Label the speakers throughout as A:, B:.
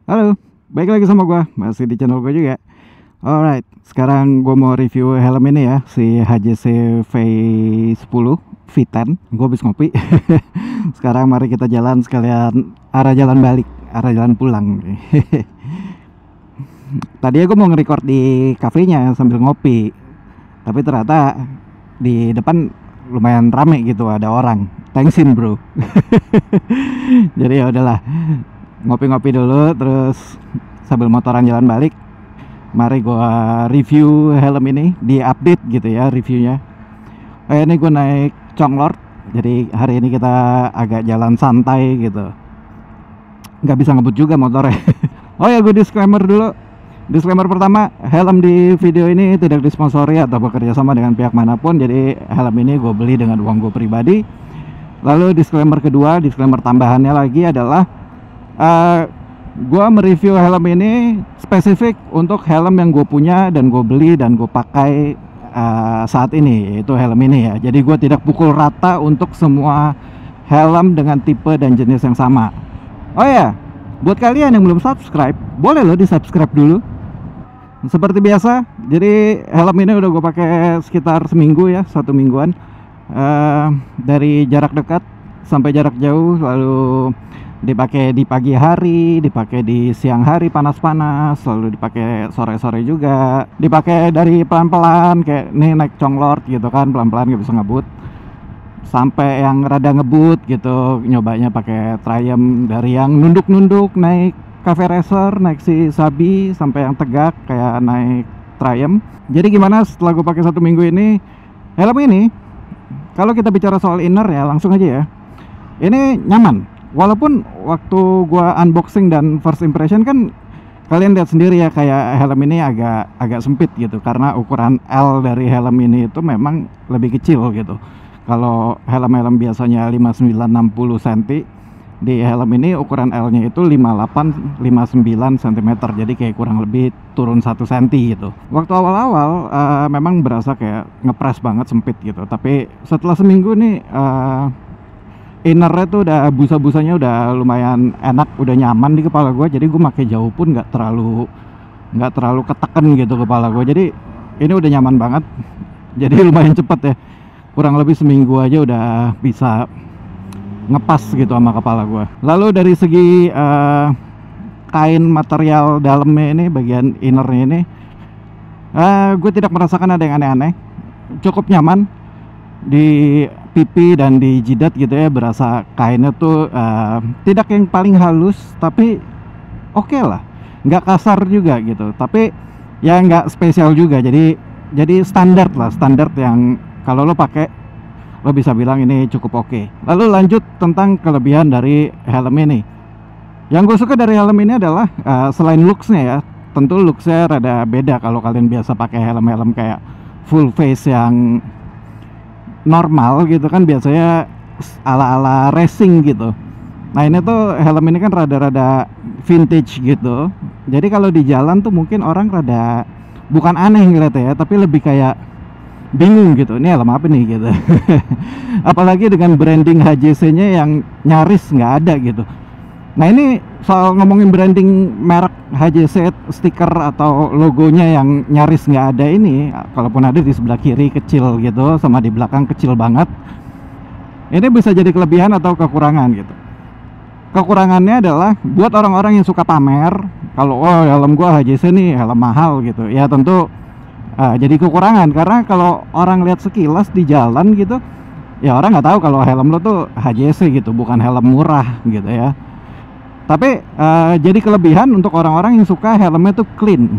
A: Halo, balik lagi sama gua, masih di channel gue juga. Alright, sekarang gue mau review helm ini ya, si HJC V10 V10. Gue habis ngopi. Sekarang mari kita jalan sekalian arah jalan balik, arah jalan pulang. Tadi gue mau nge-record di kafenya sambil ngopi, tapi ternyata di depan lumayan rame gitu, ada orang. Thanksin bro. Jadi ya udahlah, ngopi-ngopi dulu, terus sambil motoran jalan balik, mari gua review helm ini, di update gitu ya reviewnya. Ini gue naik Chonglord, jadi hari ini kita agak jalan santai gitu, nggak bisa ngebut juga motornya. Oh ya, gue disclaimer dulu. Disclaimer pertama, helm di video ini tidak disponsori atau bekerja sama dengan pihak manapun. Jadi helm ini gue beli dengan uang gue pribadi. Lalu disclaimer kedua, disclaimer tambahannya lagi adalah gue mereview helm ini spesifik untuk helm yang gue punya dan gue beli dan gue pakai saat ini, yaitu helm ini ya. Jadi gue tidak pukul rata untuk semua helm dengan tipe dan jenis yang sama. Oh ya, buat kalian yang belum subscribe, boleh loh di subscribe dulu. Seperti biasa, jadi helm ini udah gue pakai sekitar seminggu ya, 1 mingguan. Dari jarak dekat sampai jarak jauh, lalu dipakai di pagi hari, dipakai di siang hari panas-panas, lalu dipakai sore-sore juga, dipakai dari pelan-pelan kayak nih naik Chonglord gitu kan, pelan-pelan gak bisa ngebut, sampai yang rada ngebut gitu, nyobanya pakai Triumph, dari yang nunduk-nunduk naik Cafe Racer, naik si Sabi, sampai yang tegak kayak naik Triumph. Jadi gimana setelah gue pakai 1 minggu ini, helm ini kalau kita bicara soal inner ya, langsung aja ya, ini nyaman. Walaupun waktu gua unboxing dan first impression kan kalian lihat sendiri ya, kayak helm ini agak sempit gitu, karena ukuran L dari helm ini itu memang lebih kecil gitu. Kalau helm-helm biasanya 59-60 cm, di helm ini ukuran L-nya itu 58-59 cm, jadi kayak kurang lebih turun 1 cm gitu. Waktu awal-awal memang berasa kayak ngepres banget, sempit gitu, tapi setelah seminggu nih innernya tuh udah busa-busanya udah lumayan enak, udah nyaman di kepala gue. Jadi gue pakai jauh pun nggak terlalu ketekan gitu kepala gue. Jadi ini udah nyaman banget. Jadi lumayan cepet ya, kurang lebih seminggu aja udah bisa ngepas gitu sama kepala gue. Lalu dari segi kain material dalamnya ini, bagian innernya ini, gue tidak merasakan ada yang aneh-aneh, cukup nyaman. Di pipi dan di jidat gitu ya, berasa kainnya tuh tidak yang paling halus, tapi oke lah, nggak kasar juga gitu, tapi ya nggak spesial juga. Jadi standar lah, standar yang kalau lo pakai lo bisa bilang ini cukup oke. Lalu lanjut tentang kelebihan dari helm ini. Yang gue suka dari helm ini adalah selain looksnya ya, tentu looksnya rada beda kalau kalian biasa pakai helm-helm kayak full face yang normal gitu kan, biasanya ala-ala racing gitu. Nah ini tuh helm ini kan rada-rada vintage gitu. Jadi kalau di jalan tuh mungkin orang rada bukan aneh ngeliatnya ya, tapi lebih kayak bingung gitu, ini helm apa nih gitu. Apalagi dengan branding HJC-nya yang nyaris nggak ada gitu. Nah ini soal ngomongin branding merek HJC, stiker atau logonya yang nyaris nggak ada ini, kalaupun ada di sebelah kiri kecil gitu, sama di belakang kecil banget. Ini bisa jadi kelebihan atau kekurangan gitu. Kekurangannya adalah buat orang-orang yang suka pamer, kalau oh helm gua HJC nih helm mahal gitu ya, tentu jadi kekurangan. Karena kalau orang lihat sekilas di jalan gitu ya, orang nggak tahu kalau helm lo tuh HJC gitu, bukan helm murah gitu ya. Tapi jadi kelebihan untuk orang-orang yang suka helmnya tuh clean.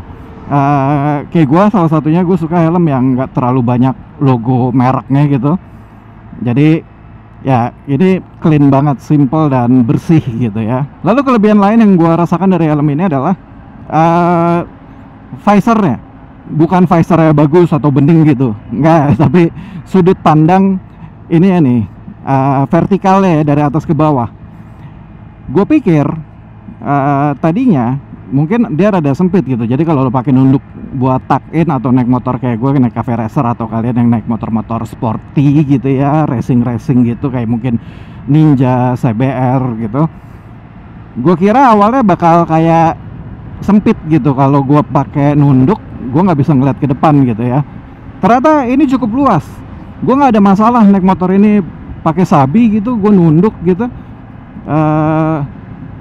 A: Kayak gue salah satunya, gue suka helm yang nggak terlalu banyak logo mereknya gitu. Jadi ya ini clean banget, simple dan bersih gitu ya. Lalu kelebihan lain yang gue rasakan dari helm ini adalah visornya. Bukan visornya bagus atau bening gitu, enggak, tapi sudut pandang ini ya nih, vertikalnya ya, dari atas ke bawah. Gue pikir tadinya mungkin dia rada sempit gitu, jadi kalau lo pakai nunduk buat tuck in atau naik motor kayak gue naik Cafe Racer, atau kalian yang naik motor-motor sporty gitu ya, racing gitu, kayak mungkin Ninja, CBR gitu, Gue kira awalnya bakal kayak sempit gitu, kalau gue pakai nunduk gue nggak bisa ngeliat ke depan gitu ya. Ternyata ini cukup luas, gue nggak ada masalah naik motor ini pakai sabi gitu, gue nunduk gitu.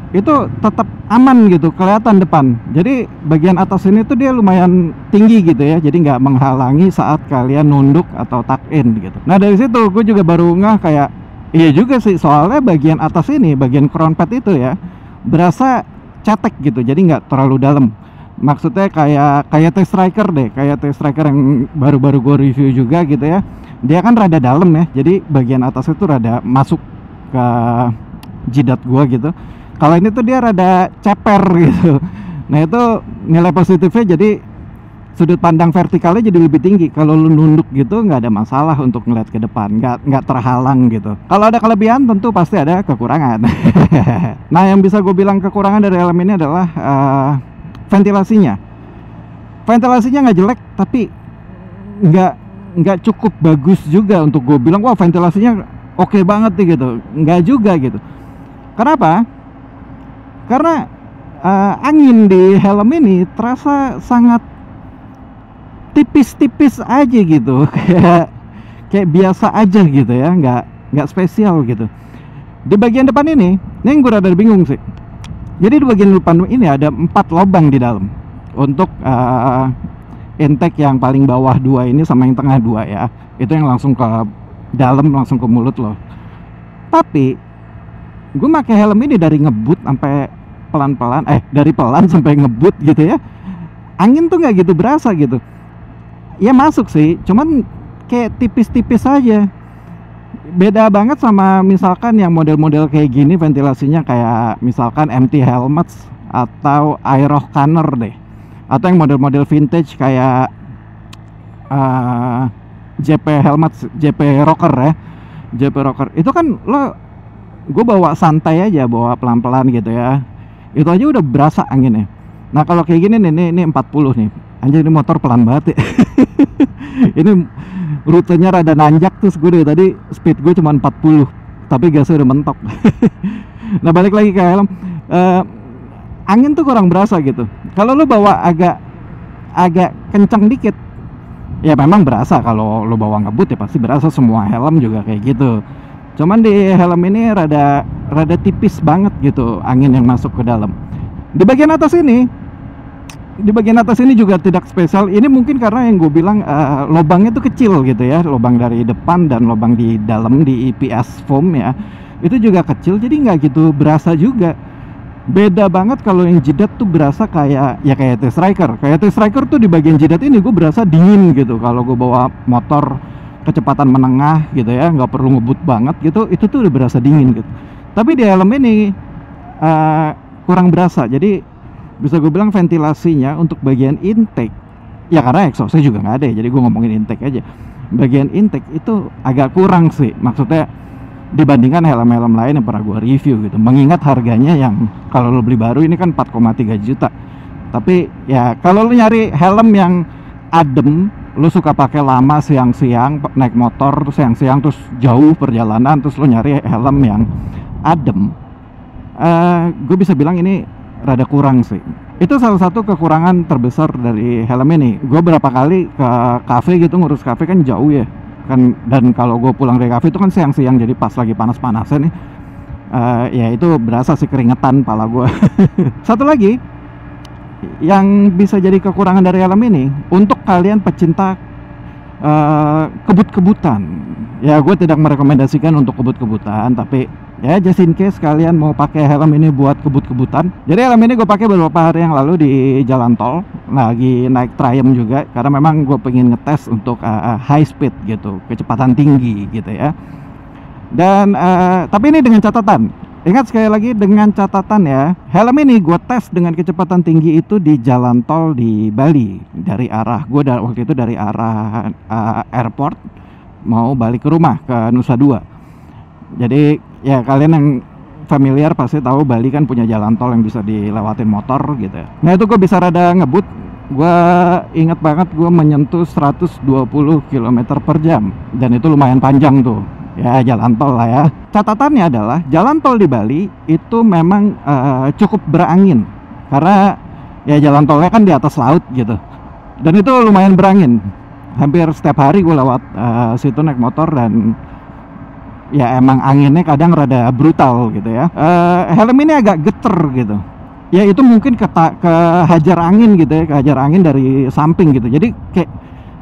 A: Itu tetap aman gitu, kelihatan depan. Jadi bagian atas ini tuh dia lumayan tinggi gitu ya, jadi nggak menghalangi saat kalian nunduk atau tuck in gitu. Nah dari situ gue juga baru ngeh kayak iya juga sih, soalnya bagian atas ini, bagian crown pad itu ya berasa cetek gitu, jadi nggak terlalu dalam. Maksudnya kayak T-Striker deh, kayak T-Striker yang baru-baru gue review juga gitu ya. Dia kan rada dalam ya, jadi bagian atas itu rada masuk ke jidat gua gitu. Kalau ini tuh dia rada ceper gitu. Nah itu nilai positifnya, jadi sudut pandang vertikalnya jadi lebih tinggi. Kalau lu nunduk gitu nggak ada masalah untuk ngeliat ke depan, nggak terhalang gitu. Kalau ada kelebihan tentu pasti ada kekurangan. Nah yang bisa gue bilang kekurangan dari helm ini adalah ventilasinya. Ventilasinya nggak jelek, tapi nggak cukup bagus juga untuk gue bilang wah ventilasinya oke banget nih gitu. Nggak juga gitu. Kenapa? Karena angin di helm ini terasa sangat tipis-tipis aja gitu. kayak biasa aja gitu ya, nggak spesial gitu. Di bagian depan ini yang gue rada bingung sih. Jadi di bagian depan ini ada 4 lubang di dalam untuk intake yang paling bawah 2 ini sama yang tengah 2 ya. Itu yang langsung ke dalam, langsung ke mulut loh. Tapi gue pakai helm ini dari ngebut sampai pelan-pelan, dari pelan sampai ngebut gitu ya, angin tuh nggak gitu berasa gitu. Ya masuk sih, cuman kayak tipis-tipis aja. Beda banget sama misalkan yang model-model kayak gini ventilasinya, kayak misalkan MT Helmets atau Aero Canner deh, atau yang model-model vintage kayak JP Helmets, JP Rocker ya, JP Rocker. Itu kan lo, gue bawa santai aja, bawa pelan-pelan gitu ya, itu aja udah berasa anginnya. Nah kalau kayak gini nih, ini 40 nih, anjir ini motor pelan banget ya. Ini rutenya rada nanjak, terus gue dari tadi speed gue cuma 40 tapi gasnya udah mentok. Nah balik lagi ke helm, angin tuh kurang berasa gitu. Kalau lo bawa agak kencang dikit ya memang berasa. Kalau lo bawa ngebut ya pasti berasa, semua helm juga kayak gitu. Cuman di helm ini rada tipis banget gitu angin yang masuk ke dalam. Di bagian atas ini juga tidak spesial. Ini mungkin karena yang gue bilang lubangnya tuh kecil gitu ya, lubang dari depan dan lubang di dalam di EPS foam ya, itu juga kecil, jadi nggak gitu berasa juga. Beda banget kalau yang jidat tuh berasa kayak T-Striker. Kayak T-Striker tuh di bagian jidat ini gue berasa dingin gitu kalau gue bawa motor kecepatan menengah gitu ya, nggak perlu ngebut banget gitu, itu tuh udah berasa dingin gitu. Tapi di helm ini kurang berasa. Jadi bisa gue bilang ventilasinya untuk bagian intake ya, karena exhaustnya juga nggak ada ya, jadi gue ngomongin intake aja. Bagian intake itu agak kurang sih, maksudnya dibandingkan helm-helm lain yang pernah gue review gitu. Mengingat harganya yang kalau lo beli baru ini kan 4,3 juta. Tapi ya kalau lo nyari helm yang adem, lu suka pakai lama siang-siang naik motor, terus siang-siang terus jauh perjalanan, terus lu nyari helm yang adem, gue bisa bilang ini rada kurang sih. Itu salah satu kekurangan terbesar dari helm ini. Gue berapa kali ke cafe gitu, ngurus cafe kan jauh ya kan, dan kalau gue pulang dari cafe itu kan siang-siang, jadi pas lagi panas-panasnya nih, ya itu berasa sih keringetan pala gue. Satu lagi yang bisa jadi kekurangan dari helm ini, untuk kalian pecinta kebut-kebutan ya, gue tidak merekomendasikan untuk kebut-kebutan, tapi ya just in case kalian mau pakai helm ini buat kebut-kebutan. Jadi helm ini gue pakai beberapa hari yang lalu di jalan tol, lagi naik Triumph juga, karena memang gue pengen ngetes untuk high speed gitu, kecepatan tinggi gitu ya. Dan tapi ini dengan catatan, ingat sekali lagi dengan catatan ya, helm ini gue tes dengan kecepatan tinggi itu di jalan tol di Bali, dari arah gue waktu itu dari arah airport mau balik ke rumah ke Nusa Dua. Jadi ya kalian yang familiar pasti tahu Bali kan punya jalan tol yang bisa dilewatin motor gitu ya. Nah itu gue bisa rada ngebut. Gue inget banget gue menyentuh 120 km per jam, dan itu lumayan panjang tuh. ya jalan tol lah ya. Catatannya adalah jalan tol di Bali itu memang cukup berangin karena ya jalan tolnya kan di atas laut gitu, dan itu lumayan berangin. Hampir setiap hari gue lewat situ naik motor, dan ya emang anginnya kadang rada brutal gitu ya. Helm ini agak geter gitu. Ya itu mungkin kehajar angin gitu ya, kehajar angin dari samping gitu. Jadi kayak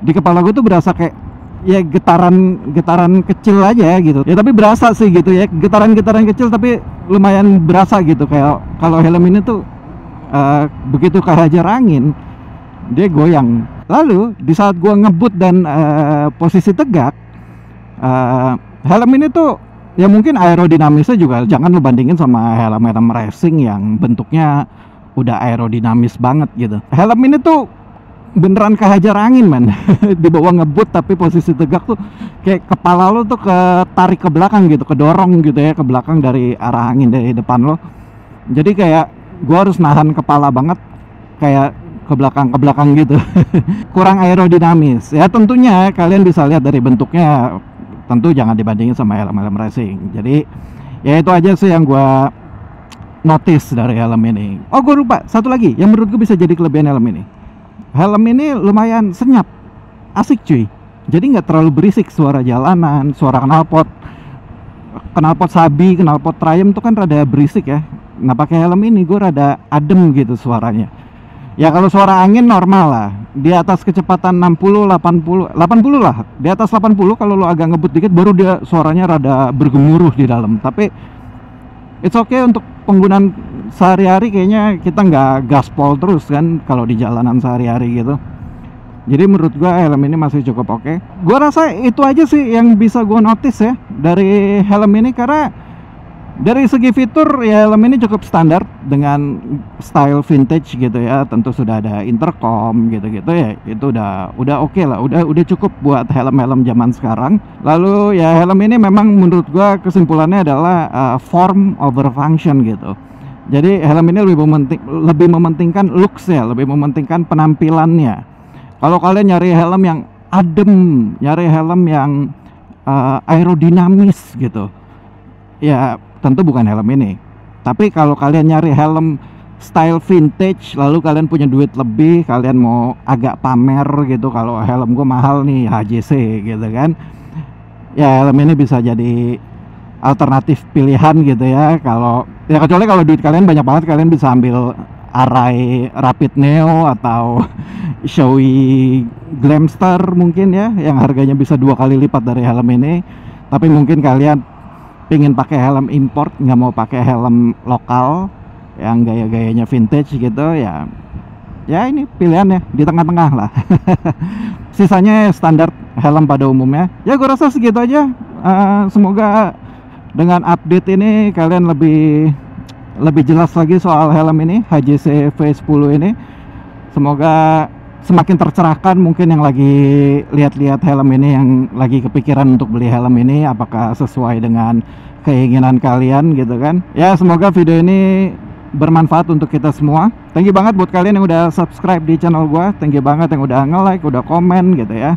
A: di kepala gue tuh berasa kayak ya getaran kecil aja gitu. Ya tapi berasa sih gitu ya, getaran kecil tapi lumayan berasa gitu. Kayak kalau helm ini tuh begitu kehajar angin dia goyang. Lalu di saat gue ngebut dan posisi tegak, helm ini tuh ya mungkin aerodinamisnya juga jangan lu bandingin sama helm-helm racing yang bentuknya udah aerodinamis banget gitu. Helm ini tuh beneran kehajar angin man. Dibawa ngebut tapi posisi tegak tuh kayak kepala lo tuh ketarik ke belakang gitu, kedorong gitu ya ke belakang dari arah angin dari depan lo. Jadi kayak gua harus nahan kepala banget kayak ke belakang gitu. Kurang aerodinamis. Ya tentunya kalian bisa lihat dari bentuknya, tentu jangan dibandingin sama helm-helm racing. Jadi ya itu aja sih yang gua notice dari helm ini. Oh gue lupa satu lagi yang menurut gue bisa jadi kelebihan helm ini. Helm ini lumayan senyap, asik cuy. Jadi nggak terlalu berisik suara jalanan, suara knalpot Sabi, knalpot Triumph tuh kan rada berisik ya. Nah pakai helm ini gue rada adem gitu suaranya. Ya kalau suara angin normal lah, di atas kecepatan 60, 80 lah. Di atas 80 kalau lo agak ngebut dikit baru dia suaranya rada bergemuruh di dalam. Tapi it's okay untuk penggunaan sehari-hari, kayaknya kita nggak gaspol terus kan kalau di jalanan sehari-hari gitu. Jadi menurut gua helm ini masih cukup oke. Gua rasa itu aja sih yang bisa gua notice ya dari helm ini, karena dari segi fitur ya helm ini cukup standar dengan style vintage gitu ya. Tentu sudah ada intercom gitu-gitu ya, itu udah oke lah, udah cukup buat helm-helm zaman sekarang. Lalu ya helm ini memang menurut gua kesimpulannya adalah form over function gitu. Jadi helm ini lebih mementingkan looks ya, lebih mementingkan penampilannya. Kalau kalian nyari helm yang adem, nyari helm yang aerodinamis gitu, ya tentu bukan helm ini. Tapi kalau kalian nyari helm style vintage, lalu kalian punya duit lebih, kalian mau agak pamer gitu, kalau helm gue mahal nih HJC gitu kan, ya helm ini bisa jadi alternatif pilihan gitu ya. Kalau ya kecuali kalau duit kalian banyak banget, kalian bisa ambil Arai Rapid Neo atau Shoei Glamster mungkin ya, yang harganya bisa 2 kali lipat dari helm ini. Tapi mungkin kalian pengen pakai helm import, nggak mau pakai helm lokal yang gaya-gayanya vintage gitu ya. Ya ini pilihannya di tengah-tengah lah. Sisanya standar helm pada umumnya. Ya gue rasa segitu aja. Semoga dengan update ini kalian lebih jelas lagi soal helm ini, HJC V10 ini. Semoga semakin tercerahkan mungkin yang lagi lihat-lihat helm ini, yang lagi kepikiran untuk beli helm ini, apakah sesuai dengan keinginan kalian gitu kan. Ya semoga video ini bermanfaat untuk kita semua. Thank you banget buat kalian yang udah subscribe di channel gua. Thank you banget yang udah nge-like, udah komen gitu ya.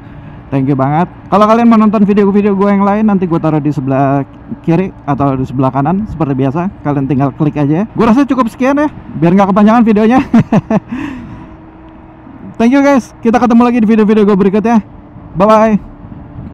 A: Thank you banget. Kalau kalian mau nonton video-video gue yang lain, nanti gue taruh di sebelah kiri atau di sebelah kanan seperti biasa. Kalian tinggal klik aja. Gue rasa cukup sekian ya, biar nggak kepanjangan videonya. Thank you guys. Kita ketemu lagi di video-video gue berikutnya. Bye bye.